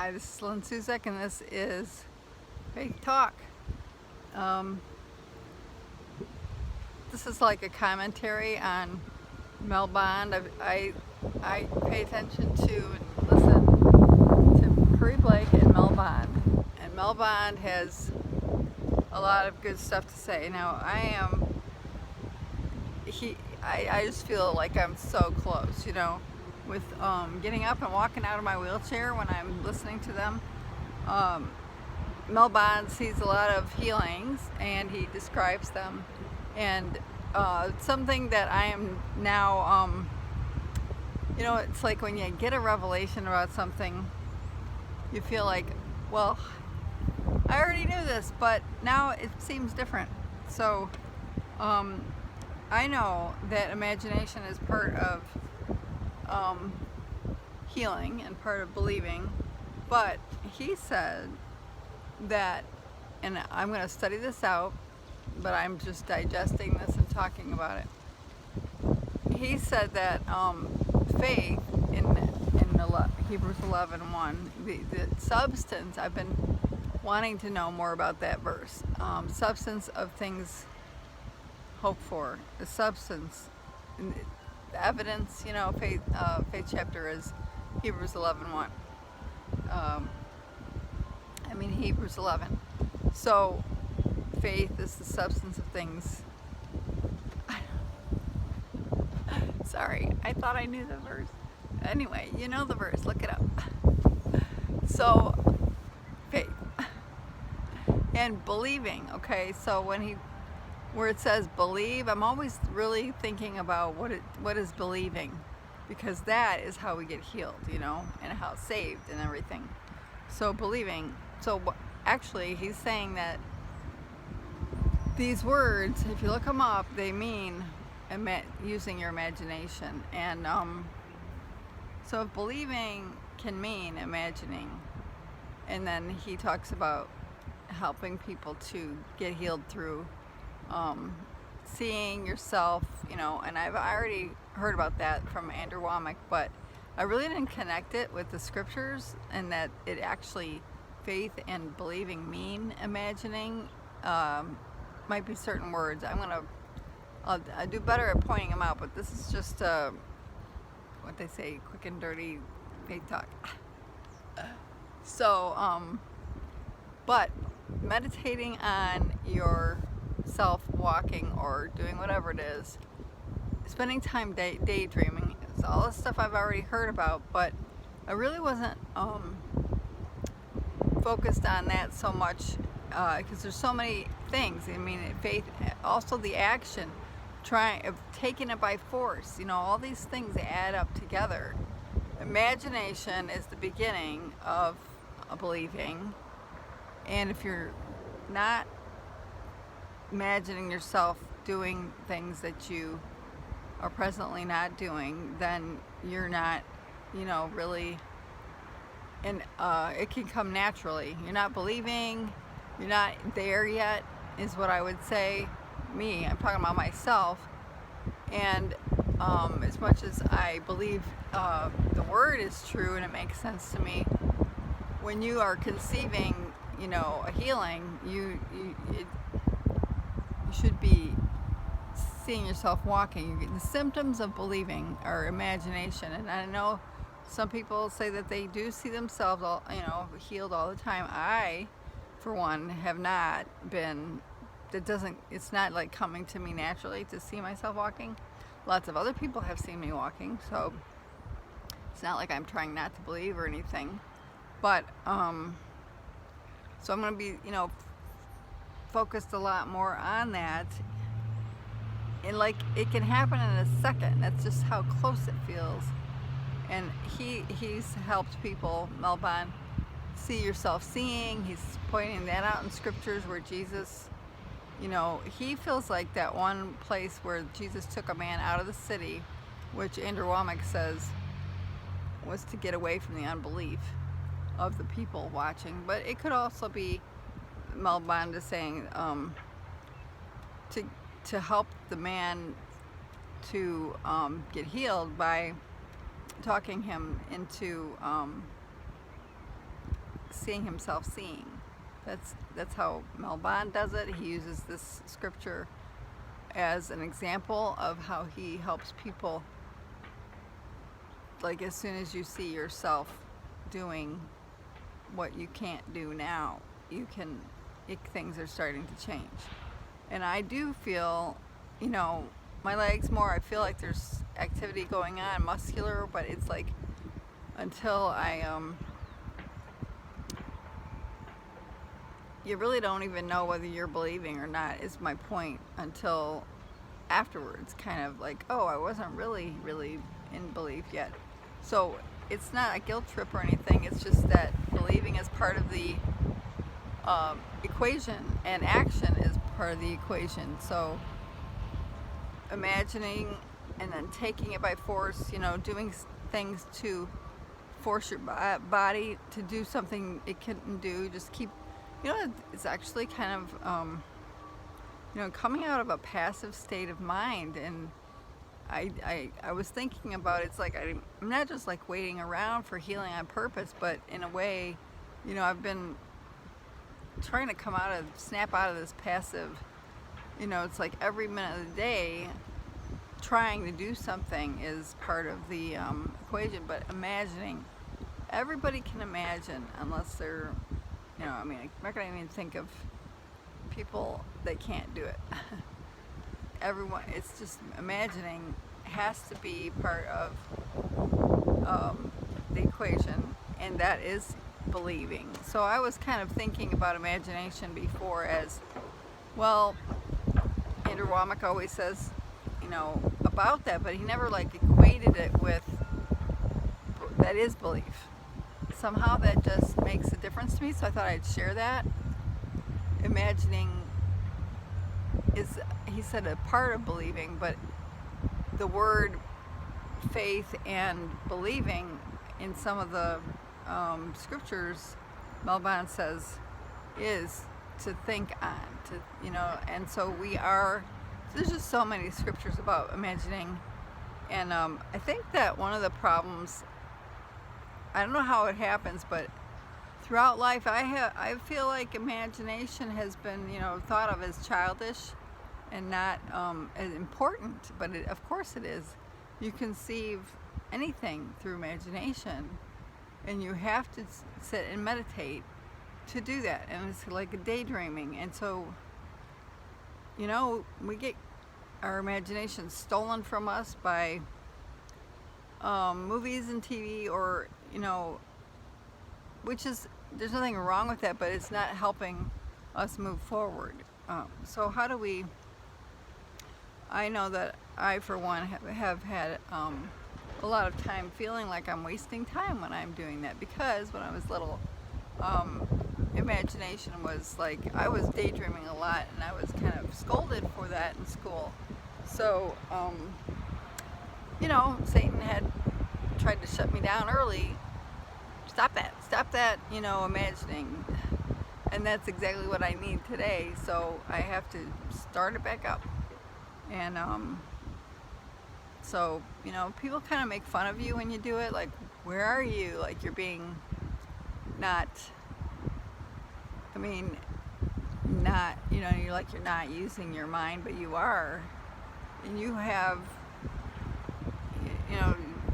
Hi, this is Lynn Suzek, and this is Faith Talk. Um, this is like a commentary on Mel Bond. I pay attention to and listen to Curry Blake and Mel Bond. And Mel Bond has a lot of good stuff to say. Now, I just feel like I'm so close, with getting up and walking out of my wheelchair when I'm listening to them. Mel Bond sees a lot of healings and he describes them. And something that I am now, it's like when you get a revelation about something, you feel like, well, I already knew this, but now it seems different. So I know that imagination is part of healing and part of believing, but he said that, and I'm going to study this out, but I'm just digesting this and talking about it. He said that faith in Hebrews 11:1, the substance, I've been wanting to know more about that verse. Substance of things hoped for, the substance, the evidence. Faith chapter is Hebrews 11:1. Hebrews 11. So, faith is the substance of things. Sorry, I thought I knew the verse. Anyway, you know the verse, look it up. So, faith and believing. Okay, so where it says believe, I'm always really thinking about what is believing, because that is how we get healed, and how it's saved and everything. So believing. So actually, he's saying that these words, if you look them up, they mean using your imagination. And so if believing can mean imagining, and then he talks about helping people to get healed through seeing yourself, and I've already heard about that from Andrew Womack, but I really didn't connect it with the scriptures, and that it actually, faith and believing mean imagining. Might be certain words. I'll do better at pointing them out, but this is just what they say, quick and dirty faith talk. So, but meditating on yourself walking or doing whatever it is, spending time daydreaming, it's all the stuff I've already heard about, but I really wasn't focused on that so much, because there's so many things. Faith, also the action, taking it by force, all these things add up together. Imagination is the beginning of believing, and if you're not imagining yourself doing things that you are presently not doing, then you're not, really, and it can come naturally. You're not believing, you're not there yet, is what I would say. I'm talking about myself. And as much as I believe the word is true and it makes sense to me, when you are conceiving, a healing, you should be seeing yourself walking. The symptoms of believing are imagination, and I know some people say that they do see themselves all, healed all the time. I, for one, have not been. It's not like coming to me naturally to see myself walking. Lots of other people have seen me walking, so it's not like I'm trying not to believe or anything. But so I'm going to be, focused a lot more on that. And like, it can happen in a second. That's just how close it feels. And he's helped people, Mel Bond, see yourself seeing. He's pointing that out in scriptures where Jesus, he feels like that one place where Jesus took a man out of the city, which Andrew Womack says was to get away from the unbelief of the people watching. But it could also be, Mel Bond is saying, to help the man to get healed by talking him into seeing himself seeing. That's how Mel Bond does it. He uses this scripture as an example of how he helps people. Like, as soon as you see yourself doing what you can't do now, things are starting to change. And I do feel, my legs more, I feel like there's activity going on, muscular, but it's like until you really don't even know whether you're believing or not, is my point, until afterwards, kind of like, oh, I wasn't really in belief yet. So it's not a guilt trip or anything, it's just that believing is part of the equation, and action is part of the equation. So imagining and then taking it by force, doing things to force your body to do something it couldn't do, just keep, it's actually kind of, coming out of a passive state of mind. And I was thinking about, it's like I'm not just like waiting around for healing on purpose, but in a way, I've been trying to snap out of this passive, it's like every minute of the day trying to do something is part of the equation. But imagining, everybody can imagine, unless they're, I'm not going to even think of people that can't do it. Everyone, it's just imagining has to be part of the equation, and that is believing. So I was kind of thinking about imagination before as, well, Andrew Womack always says, about that, but he never like equated it with, that is belief. Somehow that just makes a difference to me, so I thought I'd share that. Imagining is, he said, a part of believing, but the word faith and believing in some of the scriptures, Mel Bond says, is to think on, and so there's just so many scriptures about imagining. And I think that one of the problems, I don't know how it happens, but throughout life I feel like imagination has been thought of as childish and not as important, but of course it is. You conceive anything through imagination, and you have to sit and meditate to do that, and it's like a daydreaming. And so we get our imagination stolen from us by movies and TV, or which is, there's nothing wrong with that, but it's not helping us move forward. So how do we, I know that I, for one, have had a lot of time feeling like I'm wasting time when I'm doing that, because when I was little, imagination was like, I was daydreaming a lot, and I was kind of scolded for that in school. So, Satan had tried to shut me down early. Stop that, imagining. And that's exactly what I need today. So I have to start it back up. And, so, people kind of make fun of you when you do it. Like, where are you? Like, you're being you're like, you're not using your mind, but you are. And you have,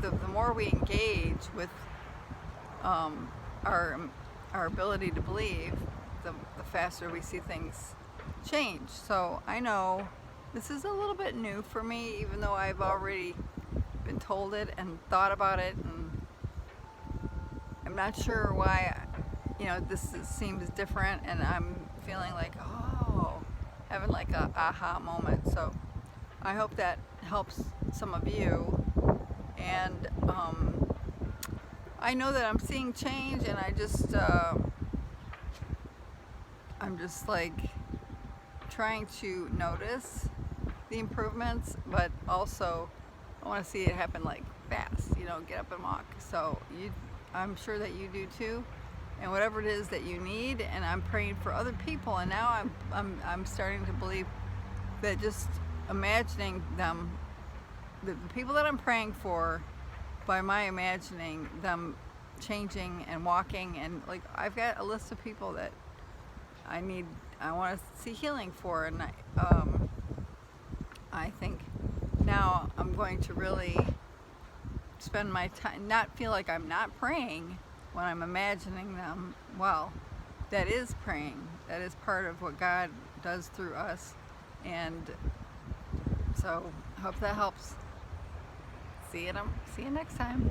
the more we engage with our ability to believe, the faster we see things change. So I know this is a little bit new for me, even though I've already been told it and thought about it, and I'm not sure why, this seems different, and I'm feeling like, having like a aha moment. So I hope that helps some of you. And I know that I'm seeing change, and I'm just like trying to notice the improvements, but also I want to see it happen like fast, get up and walk. So I'm sure that you do too, and whatever it is that you need. And I'm praying for other people, and now I'm starting to believe that just imagining them, the people that I'm praying for, by my imagining them changing and walking, and like I've got a list of people that I want to see healing for, and I think now I'm going to really spend my time, not feel like I'm not praying when I'm imagining them. Well, that is praying. That is part of what God does through us. And so, hope that helps. See you next time.